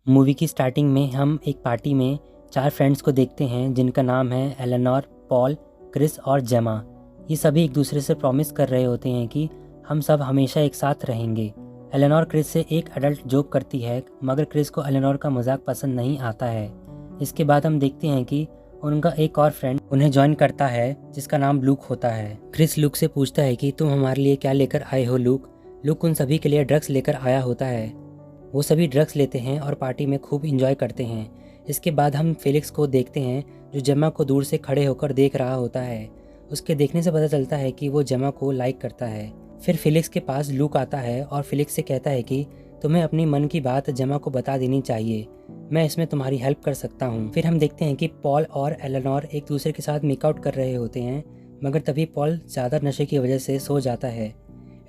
Movie की starting में हम एक पार्टी में 4 फ्रेंड्स को देखते हैं जिनका नाम है एलेनोर, पॉल, क्रिस और जेमा। ये सभी एक दूसरे से प्रॉमिस कर रहे होते हैं कि हम सब हमेशा एक साथ रहेंगे। एलेनोर क्रिस से एक एडल्ट जोक करती है मगर क्रिस को एलेनोर का मजाक पसंद नहीं आता है। इसके बाद हम देखते हैं कि उनका एक और फ्रेंड उन्हें ज्वाइन करता है जिसका नाम लूक होता है। क्रिस लूक से पूछता है कि तुम हमारे लिए क्या लेकर आए हो लूक। लूक उन सभी के लिए ड्रग्स लेकर आया होता है। वो सभी ड्रग्स लेते हैं और पार्टी में खूब इंजॉय करते हैं। इसके बाद हम फेलिक्स को देखते हैं जो जेमा को दूर से खड़े होकर देख रहा होता है। उसके देखने से पता चलता है कि वो जेमा को लाइक करता है। फिर फेलिक्स के पास लूक आता है और फेलिक्स से कहता है कि तुम्हें अपनी मन की बात जेमा को बता देनी चाहिए, मैं इसमें तुम्हारी हेल्प कर सकता हूँ। फिर हम देखते हैं कि पॉल और एलेनोर एक दूसरे के साथ मेकआउट कर रहे होते हैं मगर तभी पॉल ज़्यादा नशे की वजह से सो जाता है।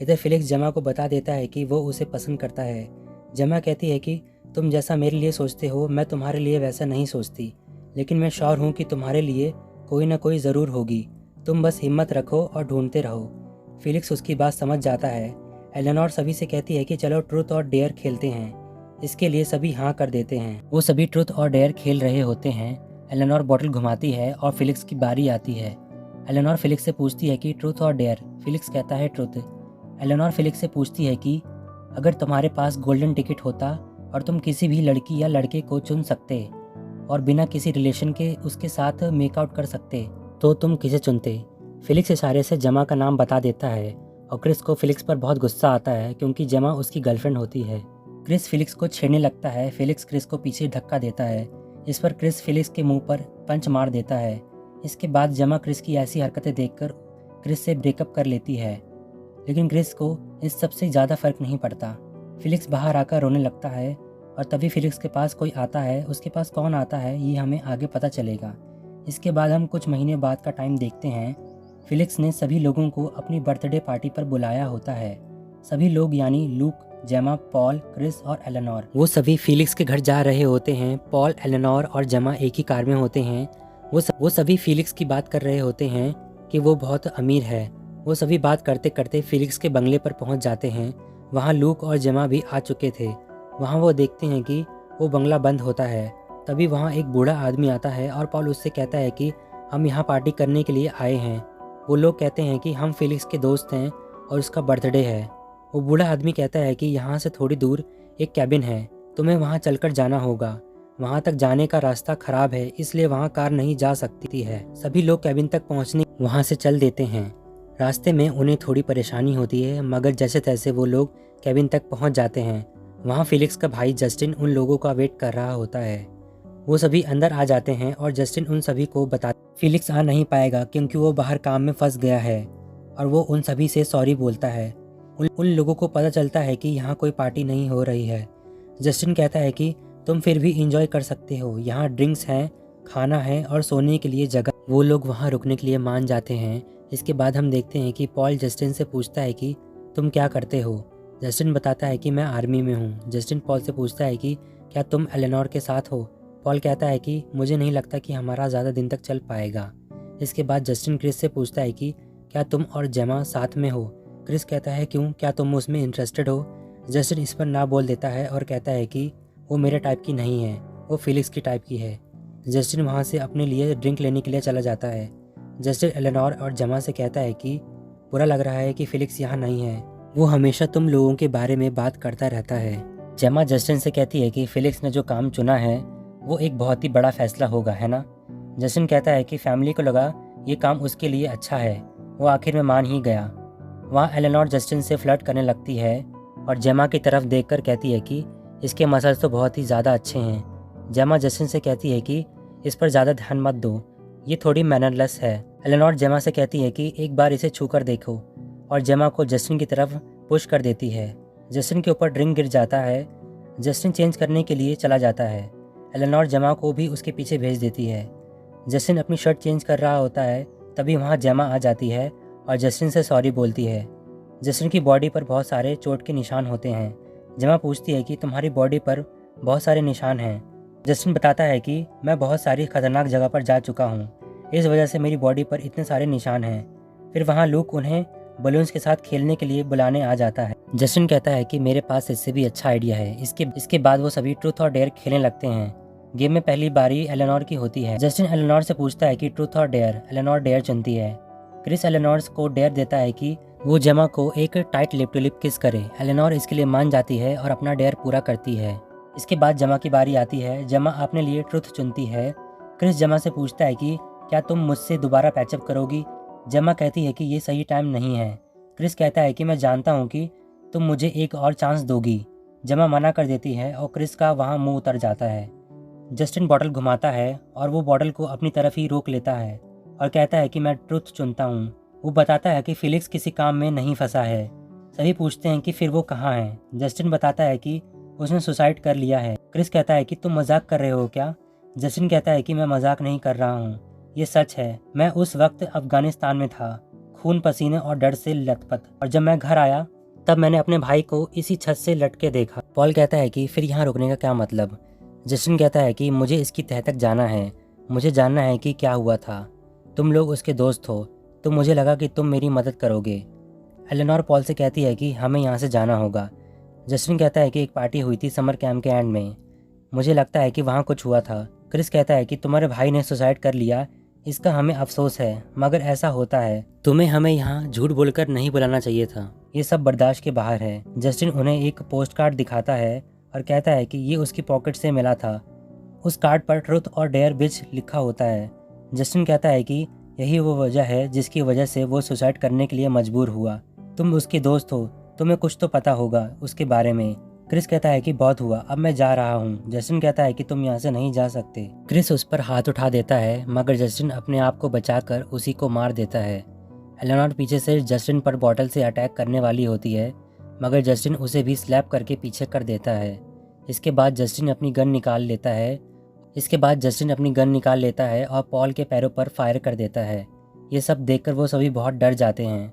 इधर फेलिक्स जेमा को बता देता है कि वो उसे पसंद करता है। जेमा कहती है कि तुम जैसा मेरे लिए सोचते हो मैं तुम्हारे लिए वैसा नहीं सोचती, लेकिन मैं श्योर हूँ कि तुम्हारे लिए कोई ना कोई ज़रूर होगी, तुम बस हिम्मत रखो और ढूंढते रहो। फेलिक्स उसकी बात समझ जाता है। एलेनोर सभी से कहती है कि चलो ट्रूथ और डेयर खेलते हैं। इसके लिए सभी हाँ कर देते हैं। वो सभी ट्रूथ और डेयर खेल रहे होते हैं। एलेनोर बॉटल घुमाती है और फेलिक्स की बारी आती है। एलेनोर फेलिक्स से पूछती है कि ट्रूथ और डेयर। फेलिक्स कहता है ट्रूथ। एलेनोर फेलिक्स से पूछती है कि अगर तुम्हारे पास गोल्डन टिकट होता और तुम किसी भी लड़की या लड़के को चुन सकते और बिना किसी रिलेशन के उसके साथ मेकआउट कर सकते तो तुम किसे चुनते। फेलिक्स इशारे से जेमा का नाम बता देता है और क्रिस को फेलिक्स पर बहुत गुस्सा आता है क्योंकि जेमा उसकी गर्लफ्रेंड होती है। क्रिस फेलिक्स को छेड़ने लगता है। फेलिक्स क्रिस को पीछे धक्का देता है। इस पर क्रिस फेलिक्स के मुंह पर पंच मार देता है। इसके बाद जेमा क्रिस की ऐसी हरकतें देखकर क्रिस से ब्रेकअप कर लेती है, लेकिन क्रिस को इस सबसे ज़्यादा फर्क नहीं पड़ता। फेलिक्स बाहर आकर रोने लगता है और तभी फेलिक्स के पास कोई आता है। उसके पास कौन आता है ये हमें आगे पता चलेगा। इसके बाद हम कुछ महीने बाद का टाइम देखते हैं। फेलिक्स ने सभी लोगों को अपनी बर्थडे पार्टी पर बुलाया होता है। सभी लोग यानी लूक, जेमा, पॉल, क्रिस और एलेनोर वो सभी फेलिक्स के घर जा रहे होते हैं। पॉल, एलेनोर और जेमा एक ही कार में होते हैं। वो सभी फेलिक्स की बात कर रहे होते हैं कि वो बहुत अमीर है। वो सभी बात करते करते फेलिक्स के बंगले पर पहुंच जाते हैं। वहां लूक और जेमा भी आ चुके थे। वहां वो देखते हैं कि वो बंगला बंद होता है। तभी वहां एक बूढ़ा आदमी आता है और पॉल उससे कहता है कि हम यहाँ पार्टी करने के लिए आए हैं। वो लोग कहते हैं कि हम फेलिक्स के दोस्त हैं और उसका बर्थडे है। वो बूढ़ा आदमी कहता है कि यहाँ से थोड़ी दूर एक कैबिन है, तुम्हें वहाँ चलकर जाना होगा। वहाँ तक जाने का रास्ता खराब है इसलिए वहाँ कार नहीं जा सकती है। सभी लोग कैबिन तक पहुँचने वहाँ से चल देते हैं। रास्ते में उन्हें थोड़ी परेशानी होती है मगर जैसे तैसे वो लोग कैबिन तक पहुंच जाते हैं। वहां फेलिक्स का भाई जस्टिन उन लोगों का वेट कर रहा होता है। वो सभी अंदर आ जाते हैं और जस्टिन उन सभी को फेलिक्स आ नहीं पाएगा क्योंकि वो बाहर काम में फंस गया है और वो उन सभी से सॉरी बोलता है। उन लोगों को पता चलता है कि यहाँ कोई पार्टी नहीं हो रही है। जस्टिन कहता है कि तुम फिर भी इंजॉय कर सकते हो, यहाँ ड्रिंक्स हैं, खाना है और सोने के लिए जगह। वो लोग वहाँ रुकने के लिए मान जाते हैं। इसके बाद हम देखते हैं कि पॉल जस्टिन से पूछता है कि तुम क्या करते हो। जस्टिन बताता है कि मैं आर्मी में हूँ। जस्टिन पॉल से पूछता है कि क्या तुम एलेनोर के साथ हो। पॉल कहता है कि मुझे नहीं लगता कि हमारा ज़्यादा दिन तक चल पाएगा। इसके बाद जस्टिन क्रिस से पूछता है कि क्या तुम और जेमा साथ में हो। क्रिस कहता है क्यों, क्या तुम उसमें इंटरेस्टेड हो। जस्टिन इस पर ना बोल देता है और कहता है कि वो मेरे टाइप की नहीं है, वो फेलिक्स की टाइप की है। जस्टिन वहाँ से अपने लिए ड्रिंक लेने के लिए चला जाता है। जस्टिन एलेनोर और जेमा से कहता है कि बुरा लग रहा है कि फेलिक्स यहाँ नहीं है, वो हमेशा तुम लोगों के बारे में बात करता रहता है। जेमा जस्टिन से कहती है कि फेलिक्स ने जो काम चुना है वो एक बहुत ही बड़ा फैसला होगा, है ना। जस्टिन कहता है कि फैमिली को लगा ये काम उसके लिए अच्छा है, वो आखिर में मान ही गया। वहाँ एलेनोर जस्टिन से फ्लर्ट करने लगती है और जेमा की तरफ देखकर कहती है कि इसके मसल्स तो बहुत ही ज़्यादा अच्छे हैं। जेमा जस्टिन से कहती है कि इस पर ज़्यादा ध्यान मत दो, ये थोड़ी मैनरलेस है। एलेनोर जेमा से कहती है कि एक बार इसे छूकर देखो और जेमा को जस्टिन की तरफ पुश कर देती है। जस्टिन के ऊपर ड्रिंक गिर जाता है। जस्टिन चेंज करने के लिए चला जाता है। एलेनोर जेमा को भी उसके पीछे भेज देती है। जस्टिन अपनी शर्ट चेंज कर रहा होता है तभी वहाँ जेमा आ जाती है और जस्टिन से सॉरी बोलती है। जस्टिन की बॉडी पर बहुत सारे चोट के निशान होते हैं। जेमा पूछती है कि तुम्हारी बॉडी पर बहुत सारे निशान हैं। जस्टिन बताता है कि मैं बहुत सारी खतरनाक जगह पर जा चुका हूँ, इस वजह से मेरी बॉडी पर इतने सारे निशान हैं। फिर वहाँ लूक उन्हें बलून्स के साथ खेलने के लिए बुलाने आ जाता है। जस्टिन कहता है कि मेरे पास इससे भी अच्छा आइडिया है। इसके बाद वो सभी ट्रूथ और डेयर खेलने लगते हैं। गेम में पहली बारी एलेनोर की होती है। जस्टिन एलेनोर से पूछता है कि ट्रूथ और डेयर। एलेनोर डेयर चुनती है। क्रिस एलेनोर को डेयर देता है कि वो जेमा को एक टाइट लिप टू लिप किस करे। एलेनोर इसके लिए मान जाती है और अपना डेयर पूरा करती है। इसके बाद जेमा की बारी आती है। जेमा अपने लिए ट्रूथ चुनती है। क्रिस जेमा से पूछता है कि क्या तुम मुझसे दोबारा पैचअप करोगी। जेमा कहती है कि ये सही टाइम नहीं है। क्रिस कहता है कि मैं जानता हूँ कि तुम मुझे एक और चांस दोगी। जेमा मना कर देती है और क्रिस का वहाँ मुंह उतर जाता है। जस्टिन बॉटल घुमाता है और वो बॉटल को अपनी तरफ ही रोक लेता है और कहता है कि मैं ट्रुथ चुनता हूँ। वो बताता है कि फिलिक्स किसी काम में नहीं फंसा है। सभी पूछते हैं कि फिर वो कहाँ है। जस्टिन बताता है कि उसने सुसाइड कर लिया है। क्रिस कहता है कि तुम मजाक कर रहे हो क्या। जस्टिन कहता है कि मैं मजाक नहीं कर रहा हूँ, ये सच है। मैं उस वक्त अफगानिस्तान में था, खून पसीने और डर से लथपथ, और जब मैं घर आया तब मैंने अपने भाई को इसी छत से लटके देखा। पॉल कहता है कि फिर यहाँ रुकने का क्या मतलब। जस्टिन कहता है कि मुझे इसकी तह तक जाना है, मुझे जानना है कि क्या हुआ था। तुम लोग उसके दोस्त हो तो मुझे लगा कि तुम मेरी मदद करोगे। एलेनोर पॉल से कहती है कि हमें यहाँ से जाना होगा। जस्टिन कहता है कि एक पार्टी हुई थी समर कैंप के एंड में, मुझे लगता है कि वहाँ कुछ हुआ था। क्रिस कहता है कि तुम्हारे भाई ने सुसाइड कर लिया, इसका हमें अफसोस है, मगर ऐसा होता है। तुम्हें हमें यहाँ झूठ बोलकर नहीं बुलाना चाहिए था, ये सब बर्दाश्त के बाहर है। जस्टिन उन्हें एक पोस्ट कार्ड दिखाता है और कहता है कि ये उसकी पॉकेट से मिला था। उस कार्ड पर ट्रुथ और डेयर बिच लिखा होता है। जस्टिन कहता है कि यही वो वजह है जिसकी वजह से वो सुसाइड करने के लिए मजबूर हुआ। तुम उसके दोस्त हो, तुम्हें कुछ तो पता होगा उसके बारे में। क्रिस कहता है कि बहुत हुआ, अब मैं जा रहा हूँ। जस्टिन कहता है कि तुम यहाँ से नहीं जा सकते। क्रिस उस पर हाथ उठा देता है, मगर जस्टिन अपने आप को बचाकर उसी को मार देता है। एलेनोर पीछे से जस्टिन पर बॉटल से अटैक करने वाली होती है, मगर जस्टिन उसे भी स्लैप करके पीछे कर देता है। इसके बाद जस्टिन अपनी गन निकाल लेता है और पॉल के पैरों पर फायर कर देता है। ये सब देखकर वो सभी बहुत डर जाते हैं।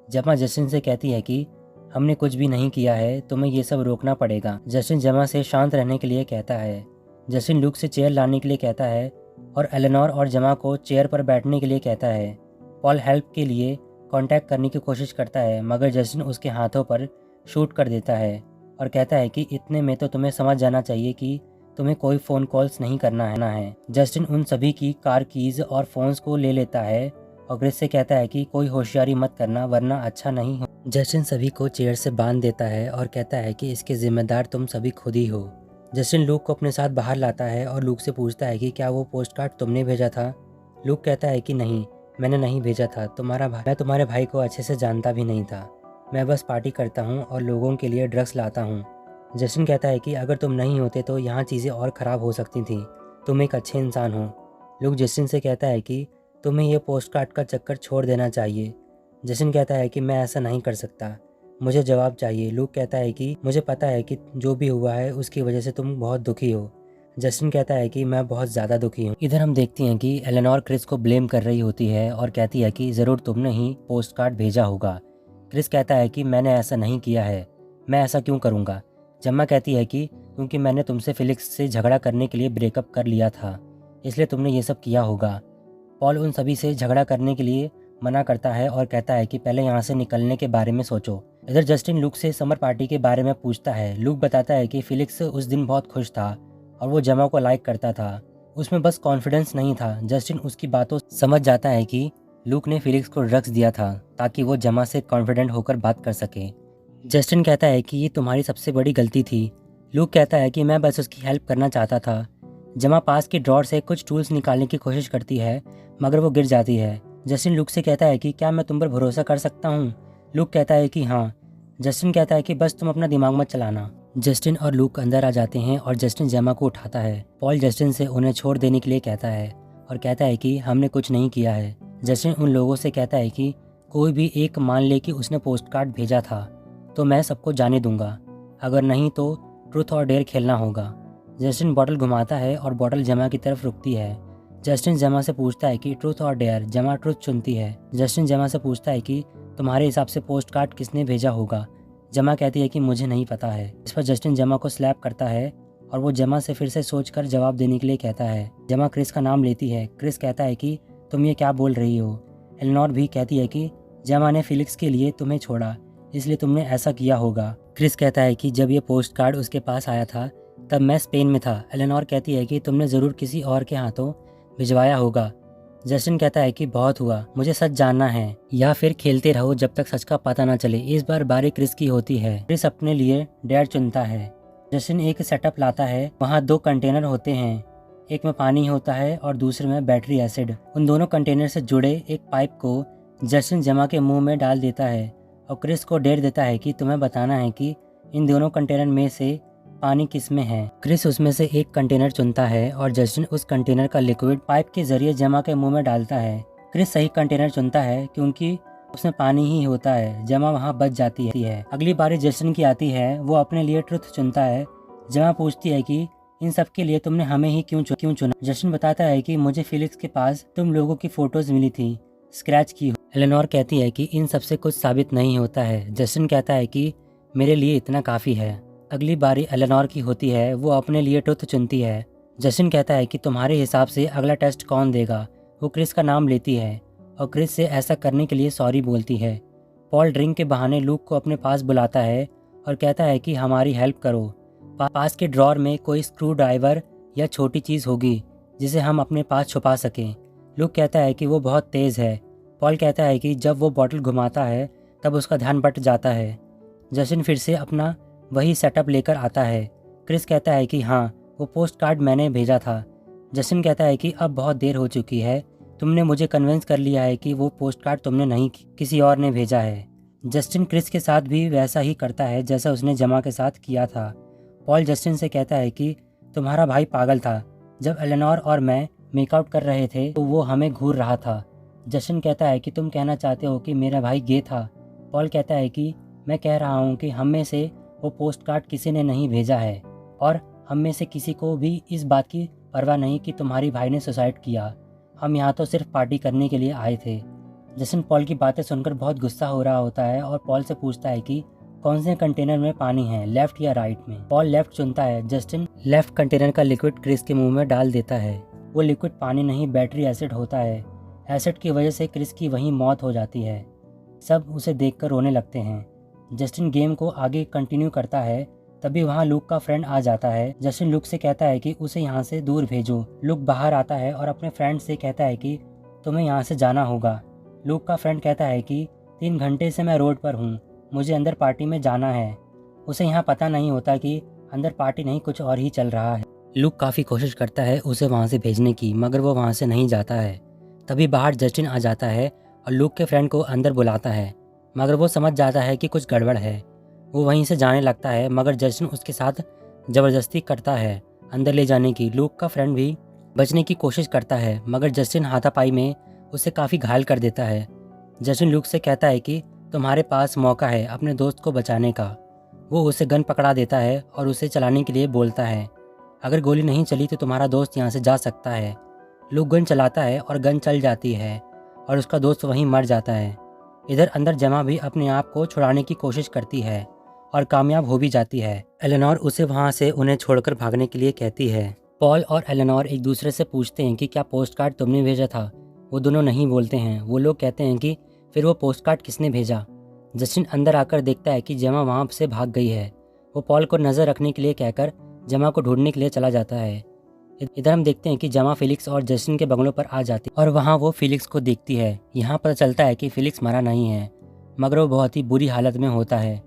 जेमा जस्टिन से कहती है कि हमने कुछ भी नहीं किया है, तुम्हें ये सब रोकना पड़ेगा। जस्टिन जेमा से शांत रहने के लिए कहता है। जस्टिन लूक से चेयर लाने के लिए कहता है और एलेनोर और जेमा को चेयर पर बैठने के लिए कहता है। पॉल हेल्प के लिए कांटेक्ट करने की कोशिश करता है, मगर जस्टिन उसके हाथों पर शूट कर देता है और कहता है कि इतने में तो तुम्हें समझ जाना चाहिए कि तुम्हें कोई फ़ोन कॉल्स नहीं करना है। जस्टिन उन सभी की कार कीज़ और फ़ोन्स को ले लेता है और क्रिस से कहता है कि कोई होशियारी मत करना वरना अच्छा नहीं हो। जस्टिन सभी को चेयर से बांध देता है और कहता है कि इसके जिम्मेदार तुम सभी खुद ही हो। जस्टिन लूक को अपने साथ बाहर लाता है और लूक से पूछता है कि क्या वो पोस्ट कार्ड तुमने भेजा था। लूक कहता है कि नहीं, मैंने नहीं भेजा था। मैं तुम्हारे भाई को अच्छे से जानता भी नहीं था, मैं बस पार्टी करता हूँ और लोगों के लिए ड्रग्स लाता हूँ। जस्टिन कहता है कि अगर तुम नहीं होते तो यहाँ चीज़ें और ख़राब हो सकती थी, तुम एक अच्छे इंसान हो। लूक जस्टिन से कहता है कि तुम्हें ये पोस्ट कार्ड का चक्कर छोड़ देना चाहिए। जस्टिन कहता है कि मैं ऐसा नहीं कर सकता, मुझे जवाब चाहिए। लूक कहता है कि मुझे पता है कि जो भी हुआ है उसकी वजह से तुम बहुत दुखी हो। जस्टिन कहता है कि मैं बहुत ज़्यादा दुखी हूँ। इधर हम देखते हैं कि एलेनोर क्रिस को ब्लेम कर रही होती है और कहती है कि ज़रूर तुमने ही पोस्ट कार्ड भेजा होगा। क्रिस कहता है कि मैंने ऐसा नहीं किया है, मैं ऐसा क्यों करूँगा। जम्मा कहती है कि क्योंकि मैंने तुमसे फिलिक्स से झगड़ा करने के लिए ब्रेकअप कर लिया था, इसलिए तुमने ये सब किया होगा। पॉल उन सभी से झगड़ा करने के लिए मना करता है और कहता है कि पहले यहाँ से निकलने के बारे में सोचो। इधर जस्टिन लूक से समर पार्टी के बारे में पूछता है। लूक बताता है कि फिलिक्स उस दिन बहुत खुश था और वो जेमा को लाइक करता था, उसमें बस कॉन्फिडेंस नहीं था। जस्टिन उसकी बातों समझ जाता है कि लूक ने फिलिक्स को ड्रग्स दिया था ताकि वो जेमा से कॉन्फिडेंट होकर बात कर सके। जस्टिन कहता है कि ये तुम्हारी सबसे बड़ी गलती थी। लूक कहता है कि मैं बस उसकी हेल्प करना चाहता था। जेमा पास की ड्रॉर से कुछ टूल्स निकालने की कोशिश करती है, मगर वो गिर जाती है। जस्टिन लूक से कहता है कि क्या मैं तुम पर भरोसा कर सकता हूँ। लूक कहता है कि हाँ। जस्टिन कहता है कि बस तुम अपना दिमाग मत चलाना। जस्टिन और लूक अंदर आ जाते हैं और जस्टिन जेमा को उठाता है। पॉल जस्टिन से उन्हें छोड़ देने के लिए कहता है और कहता है कि हमने कुछ नहीं किया है। जस्टिन उन लोगों से कहता है कि कोई भी एक मान ले कि उसने पोस्ट कार्ड भेजा था तो मैं सबको जाने दूंगा, अगर नहीं तो ट्रूथ और डेयर खेलना होगा। जस्टिन बॉटल घुमाता है और बॉटल जेमा की तरफ रुकती है। जस्टिन जेमा से पूछता है कि ट्रूथ और डेयर। जेमा ट्रूथ चुनती है। जस्टिन जेमा से पूछता है कि तुम्हारे हिसाब से पोस्ट कार्ड किसने भेजा होगा। जेमा कहती है कि मुझे नहीं पता है। इस पर जस्टिन जेमा को स्लैप करता है और वो जेमा से फिर से सोचकर जवाब देने के लिए कहता है। जेमा क्रिस का नाम लेती है। क्रिस कहता है कि तुम ये क्या बोल रही हो। एलेनोर भी कहती है कि जेमा ने फिलिक्स के लिए तुम्हें छोड़ा, इसलिए तुमने ऐसा किया होगा। क्रिस कहता है कि जब ये पोस्ट कार्ड उसके पास आया था तब मैं स्पेन में था। एलेनोर कहती है कि तुमने ज़रूर किसी और के हाथों भिजवाया होगा। जस्टिन कहता है कि बहुत हुआ, मुझे सच जानना है, या फिर खेलते रहो जब तक सच का पता ना चले। इस बार बारी क्रिस की होती है। क्रिस अपने लिए डैड चुनता है। जस्टिन एक सेटअप लाता है, वहाँ 2 कंटेनर होते हैं, एक में पानी होता है और दूसरे में बैटरी एसिड। उन दोनों कंटेनर से जुड़े एक पाइप को जस्टिन जेमा के मुंह में डाल देता है और क्रिस को डेर देता है कि तुम्हें बताना है कि इन दोनों कंटेनर में से पानी किस में है। क्रिस उसमें से एक कंटेनर चुनता है और जस्टिन उस कंटेनर का लिक्विड पाइप के जरिए जेमा के मुंह में डालता है। क्रिस सही कंटेनर चुनता है क्योंकि उसमें पानी ही होता है। जेमा वहाँ बच जाती है। अगली बारी जस्टिन की आती है, वो अपने लिए ट्रुथ चुनता है। जेमा पूछती है कि इन सब के लिए तुमने हमें ही क्यों चुना। जस्टिन बताता है कि मुझे फिलिक्स के पास तुम लोगों की फोटोज मिली थी, स्क्रैच की। एलेनोर कहती है कि इन सब से कुछ साबित नहीं होता है। जस्टिन कहता है कि मेरे लिए इतना काफ़ी है। अगली बारी एलेनोर की होती है, वो अपने लिए ट्रुथ चुनती है। जस्टिन कहता है कि तुम्हारे हिसाब से अगला टेस्ट कौन देगा। वो क्रिस का नाम लेती है और क्रिस से ऐसा करने के लिए सॉरी बोलती है। पॉल ड्रिंक के बहाने लूक को अपने पास बुलाता है और कहता है कि हमारी हेल्प करो। पास के ड्रॉर में कोई स्क्रू ड्राइवर या छोटी चीज़ होगी जिसे हम अपने पास छुपा सकें। लूक कहता है कि वो बहुत तेज़ है। पॉल कहता है कि जब वो बॉटल घुमाता है तब उसका ध्यान बट जाता है। जस्टिन फिर से अपना वही सेटअप लेकर आता है। क्रिस कहता है कि हाँ, वो पोस्ट कार्ड मैंने भेजा था। जस्टिन कहता है कि अब बहुत देर हो चुकी है, तुमने मुझे कन्विंस कर लिया है कि वो पोस्ट कार्ड तुमने नहीं, किसी और ने भेजा है। जस्टिन क्रिस के साथ भी वैसा ही करता है जैसा उसने जेमा के साथ किया था। पॉल जस्टिन से कहता है कि तुम्हारा भाई पागल था। जब एलेनोर और मैं मेकआउट कर रहे थे तो वो हमें घूर रहा था। जस्टिन कहता है कि तुम कहना चाहते हो कि मेरा भाई गे था। पॉल कहता है कि मैं कह रहा हूँ कि हम में से वो पोस्ट कार्ड किसी ने नहीं भेजा है और हम में से किसी को भी इस बात की परवाह नहीं कि तुम्हारी भाई ने सुसाइड किया। हम यहाँ तो सिर्फ पार्टी करने के लिए आए थे। जस्टिन पॉल की बातें सुनकर बहुत गुस्सा हो रहा होता है और पॉल से पूछता है कि कौन से कंटेनर में पानी है, लेफ्ट या राइट में। पॉल लेफ्ट चुनता है। जस्टिन लेफ्ट कंटेनर का लिक्विड क्रिस के मुंह में डाल देता है। वो लिक्विड पानी नहीं, बैटरी एसिड होता है। एसिड की वजह से क्रिस की वहीं मौत हो जाती है। सब उसे देखकर रोने लगते हैं। जस्टिन गेम को आगे कंटिन्यू करता है, तभी वहाँ लूक का फ्रेंड आ जाता है। जस्टिन लूक से कहता है कि उसे यहाँ से दूर भेजो। लूक बाहर आता है और अपने फ्रेंड से कहता है कि तुम्हें यहाँ से जाना होगा। लूक का फ्रेंड कहता है कि 3 घंटे से मैं रोड पर हूँ, मुझे अंदर पार्टी में जाना है। उसे यहाँ पता नहीं होता कि अंदर पार्टी नहीं, कुछ और ही चल रहा है। लूक काफ़ी कोशिश करता है उसे वहाँ से भेजने की, मगर वो वहाँ से नहीं जाता है। तभी बाहर जस्टिन आ जाता है और लूक के फ्रेंड को अंदर बुलाता है, मगर वो समझ जाता है कि कुछ गड़बड़ है। वो वहीं से जाने लगता है, मगर जस्टिन उसके साथ ज़बरदस्ती करता है अंदर ले जाने की। लूक का फ्रेंड भी बचने की कोशिश करता है, मगर जस्टिन हाथापाई में उसे काफ़ी घायल कर देता है। जस्टिन लूक से कहता है कि तुम्हारे पास मौका है अपने दोस्त को बचाने का। वो उसे गन पकड़ा देता है और उसे चलाने के लिए बोलता है, अगर गोली नहीं चली तो तुम्हारा दोस्त यहाँ से जा सकता है। लूक गन चलाता है और गन चल जाती है और उसका दोस्त वहीं मर जाता है। इधर अंदर जेमा भी अपने आप को छुड़ाने की कोशिश करती है और कामयाब हो भी जाती है। एलेनोर उसे वहाँ से उन्हें छोड़कर भागने के लिए कहती है। पॉल और एलेनोर एक दूसरे से पूछते हैं कि क्या पोस्ट कार्ड तुमने भेजा था। वो दोनों नहीं बोलते हैं। वो लोग कहते हैं कि फिर वो पोस्ट कार्ड किसने भेजा। जस्टिन अंदर आकर देखता है कि जेमा वहाँ से भाग गई है। वो पॉल को नज़र रखने के लिए कहकर जेमा को ढूंढने के लिए चला जाता है। इधर हम देखते हैं कि जेमा फिलिक्स और जस्टिन के बंगलों पर आ जाती है और वहाँ वो फिलिक्स को देखती है। यहाँ पता चलता है कि फिलिक्स मरा नहीं है, मगर वो बहुत ही बुरी हालत में होता है।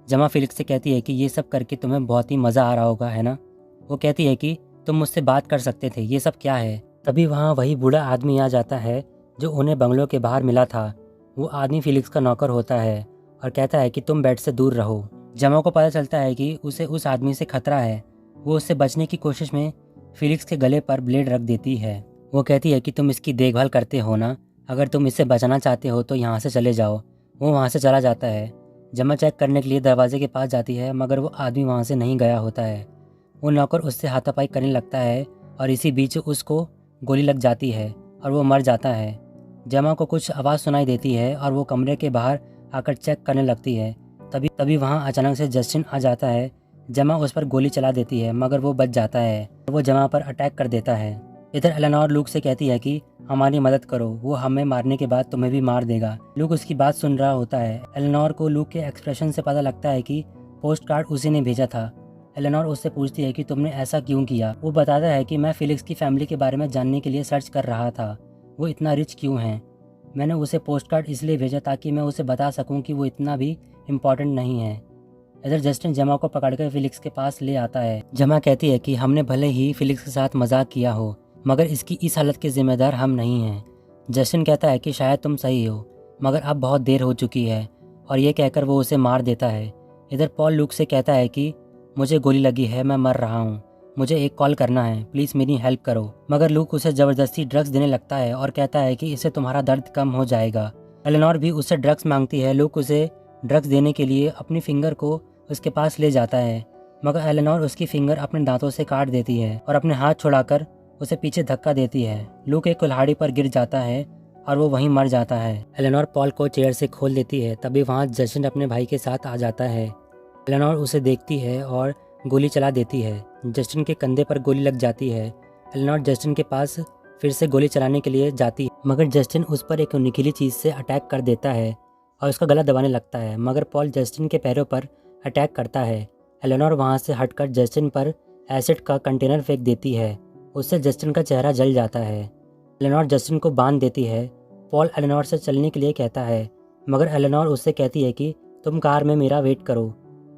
जेमा फिलिक्स से कहती है कि ये सब करके तुम्हें बहुत ही मज़ा आ रहा होगा, है ना। वो कहती है कि तुम मुझसे बात कर सकते थे, ये सब क्या है। तभी वहाँ वही बूढ़ा आदमी आ जाता है जो उन्हें बंगलों के बाहर मिला था। वो आदमी फिलिक्स का नौकर होता है और कहता है कि तुम बेड से दूर रहो। जेमा को पता चलता है कि उसे उस आदमी से खतरा है। वो उससे बचने की कोशिश में फिलिक्स के गले पर ब्लेड रख देती है। वो कहती है कि तुम इसकी देखभाल करते हो ना, अगर तुम इससे बचाना चाहते हो तो यहाँ से चले जाओ। वो वहाँ से चला जाता है। जेमा चेक करने के लिए दरवाजे के पास जाती है, मगर वो आदमी वहाँ से नहीं गया होता है। वो नौकर उससे हाथापाई करने लगता है और इसी बीच उसको गोली लग जाती है और वो मर जाता है। जेमा को कुछ आवाज़ सुनाई देती है और वो कमरे के बाहर आकर चेक करने लगती है। तभी वहाँ अचानक से जस्टिन आ जाता है। जेमा उस पर गोली चला देती है, मगर वो बच जाता है और वो जेमा पर अटैक कर देता है। इधर एलेनोर लूक से कहती है कि हमारी मदद करो, वो हमें मारने के बाद तुम्हें भी मार देगा। लूक उसकी बात सुन रहा होता है। एलेनोर को लूक के एक्सप्रेशन से पता लगता है कि पोस्ट कार्ड उसी ने भेजा था। एलेनोर उससे पूछती है कि तुमने ऐसा क्यों किया। वो बताता है कि मैं फिलिक्स की फैमिली के बारे में जानने के लिए सर्च कर रहा था, वो इतना रिच क्यों हैं। मैंने उसे पोस्ट कार्ड इसलिए भेजा ताकि मैं उसे बता सकूं कि वो इतना भी इम्पोर्टेंट नहीं है। इधर जस्टिन जमा को पकड़कर फिलिक्स के पास ले आता है। जमा कहती है कि हमने भले ही फिलिक्स के साथ मजाक किया हो, मगर इसकी इस हालत के जिम्मेदार हम नहीं हैं। जस्टिन कहता है कि शायद तुम सही हो, मगर अब बहुत देर हो चुकी है, और ये कहकर वो उसे मार देता है। इधर पॉल लूक से कहता है कि मुझे गोली लगी है, मैं मर रहा हूँ, मुझे एक कॉल करना है, प्लीज़ मेरी हेल्प करो। मगर लूक उसे ज़बरदस्ती ड्रग्स देने लगता है और कहता है कि इससे तुम्हारा दर्द कम हो जाएगा। एलेनोर भी उससे ड्रग्स मांगती है। लूक उसे ड्रग्स देने के लिए अपनी फिंगर को उसके पास ले जाता है, मगर एलेनोर उसकी फिंगर अपने दांतों से काट देती है और अपने हाथ छुड़ाकर उसे पीछे धक्का देती है। लूक एक कुल्हाड़ी पर गिर जाता है और वो वहीं मर जाता है। एलेनोर पॉल को चेयर से खोल देती है, तभी वहाँ जस्टिन अपने भाई के साथ आ जाता है। एलेनोर उसे देखती है और गोली चला देती है। जस्टिन के कंधे पर गोली लग जाती है। एलेनोर जस्टिन के पास फिर से गोली चलाने के लिए जाती है, मगर जस्टिन उस पर एक नुकीली चीज़ से अटैक कर देता है और उसका गला दबाने लगता है, मगर पॉल जस्टिन के पैरों पर अटैक करता है। एलेनोर वहाँ से हटकर जस्टिन पर एसिड का कंटेनर फेंक देती है। उससे जस्टिन का चेहरा जल जाता है। एलेनोर जस्टिन को बांध देती है। पॉल एलेनोर से चलने के लिए कहता है, मगर एलेनोर उससे कहती है कि तुम कार में मेरा वेट करो।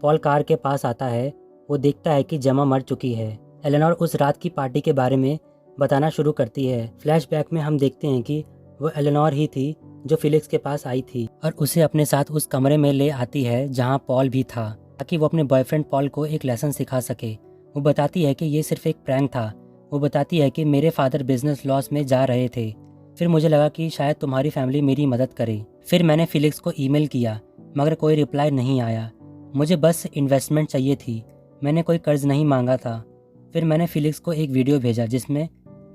पॉल कार के पास आता है। वो देखता है कि जमा मर चुकी है। एलेनोर उस रात की पार्टी के बारे में बताना शुरू करती है। फ्लैशबैक में हम देखते हैं कि वो एलेनोर ही थी जो फिलिक्स के पास आई थी और उसे अपने साथ उस कमरे में ले आती है जहां पॉल भी था, ताकि वो अपने बॉयफ्रेंड पॉल को एक लेसन सिखा सके। वो बताती है कि ये सिर्फ एक प्रैंक था। वो बताती है कि मेरे फादर बिजनेस लॉस में जा रहे थे, फिर मुझे लगा कि शायद तुम्हारी फैमिली मेरी मदद करे। फिर मैंने फिलिक्स को ईमेल किया, मगर कोई रिप्लाई नहीं आया। मुझे बस इन्वेस्टमेंट चाहिए थी, मैंने कोई कर्ज नहीं मांगा था। फिर मैंने फिलिक्स को एक वीडियो भेजा जिसमें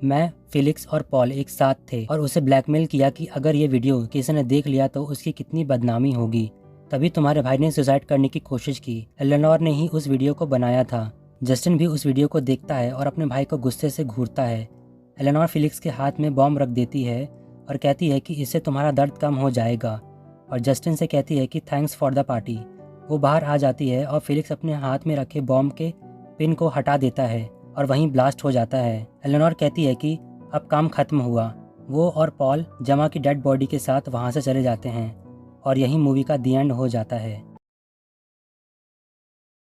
मैं, फिलिक्स और पॉल एक साथ थे और उसे ब्लैकमेल किया कि अगर ये वीडियो किसी ने देख लिया तो उसकी कितनी बदनामी होगी। तभी तुम्हारे भाई ने सुसाइड करने की कोशिश की। एलेनोर ने ही उस वीडियो को बनाया था। जस्टिन भी उस वीडियो को देखता है और अपने भाई को गुस्से से घूरता है। एलेनोर फिलिक्स के हाथ में बॉम्ब रख देती है और कहती है कि इससे तुम्हारा दर्द कम हो जाएगा, और जस्टिन से कहती है कि थैंक्स फॉर द पार्टी। वो बाहर आ जाती है और फिलिक्स अपने हाथ में रखे बॉम्ब के पिन को हटा देता है और वहीं ब्लास्ट हो जाता है। एलेनोर कहती है कि अब काम खत्म हुआ। वो और पॉल जमा की डेड बॉडी के साथ वहाँ से चले जाते हैं और यही मूवी का दी एंड हो जाता है।